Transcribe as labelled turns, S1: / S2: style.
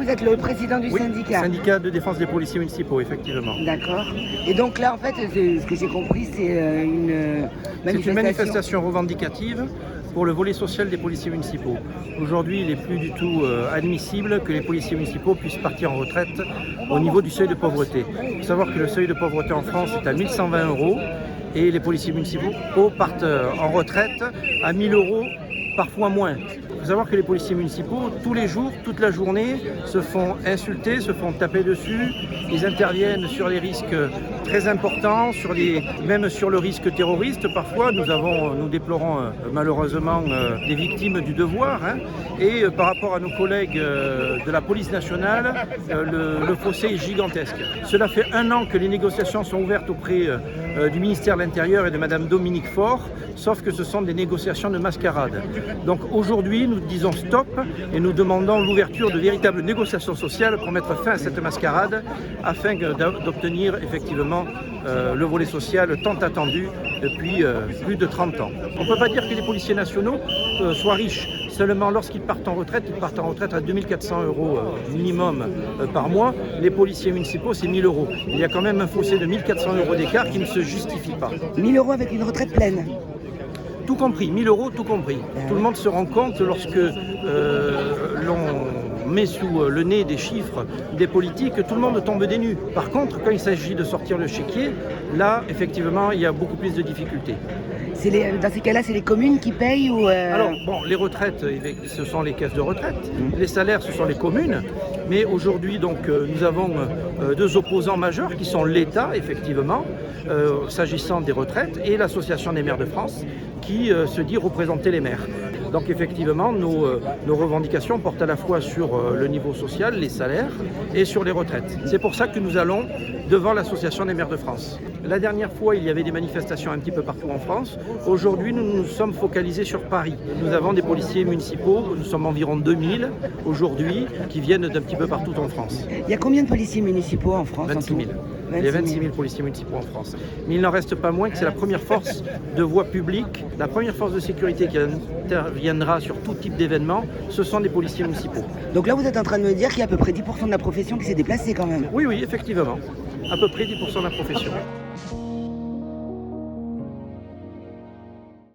S1: vous êtes le président du
S2: Oui,
S1: syndicat.
S2: Syndicat de défense des policiers municipaux, effectivement.
S1: D'accord. Et donc là, en fait, ce que j'ai compris, c'est une
S2: C'est une manifestation revendicative pour le volet social des policiers municipaux. Aujourd'hui, il n'est plus du tout admissible que les policiers municipaux puissent partir en retraite au niveau du seuil de pauvreté. Il faut savoir que le seuil de pauvreté en France est à 1120 € et les policiers municipaux partent en retraite à 1000 €, parfois moins. Il faut savoir que les policiers municipaux, tous les jours, toute la journée, se font insulter, se font taper dessus. Ils interviennent sur les risques très importants, même sur le risque terroriste. Parfois, nous déplorons malheureusement des victimes du devoir. Et par rapport à nos collègues de la police nationale, le fossé est gigantesque. Cela fait 1 an que les négociations sont ouvertes auprès du ministère de l'Intérieur et de Madame Dominique Faure, sauf que ce sont des négociations de mascarade. Donc aujourd'hui, nous disons stop et nous demandons l'ouverture de véritables négociations sociales pour mettre fin à cette mascarade afin d'obtenir effectivement le volet social tant attendu depuis plus de 30 ans. On ne peut pas dire que les policiers nationaux soient riches. Seulement lorsqu'ils partent en retraite, ils partent en retraite à 2400 € minimum par mois. Les policiers municipaux, c'est 1000 €. Il y a quand même un fossé de 1400 € d'écart qui ne se justifie pas.
S1: 1000 € avec une retraite pleine.
S2: Tout compris, 1000 €, tout compris. Tout le monde se rend compte lorsque l'on met sous le nez des chiffres des politiques, tout le monde tombe des nues. Par contre, quand il s'agit de sortir le chéquier, là, effectivement, il y a beaucoup plus de difficultés.
S1: Dans ces cas-là, c'est les communes qui payent ou
S2: Alors, bon, les retraites, ce sont les caisses de retraite. Les salaires, ce sont les communes. Mais aujourd'hui, donc, nous avons 2 opposants majeurs qui sont l'État, effectivement, s'agissant des retraites, et l'Association des maires de France, qui se dit représenter les maires. Donc effectivement, nos revendications portent à la fois sur le niveau social, les salaires, et sur les retraites. C'est pour ça que nous allons devant l'Association des maires de France. La dernière fois, il y avait des manifestations un petit peu partout en France. Aujourd'hui, nous nous sommes focalisés sur Paris. Nous avons des policiers municipaux, nous sommes environ 2000 aujourd'hui, qui viennent d'un petit peu partout en France.
S1: Il y a combien de policiers municipaux en France?
S2: 26 000. Il y a 26 000 policiers municipaux en France. Mais il n'en reste pas moins que c'est la première force de voie publique, la première force de sécurité qui interviendra sur tout type d'événement, ce sont des policiers municipaux.
S1: Donc là, vous êtes en train de me dire qu'il y a à peu près 10% de la profession qui s'est déplacée quand même.
S2: Oui, effectivement. À peu près 10% de la profession.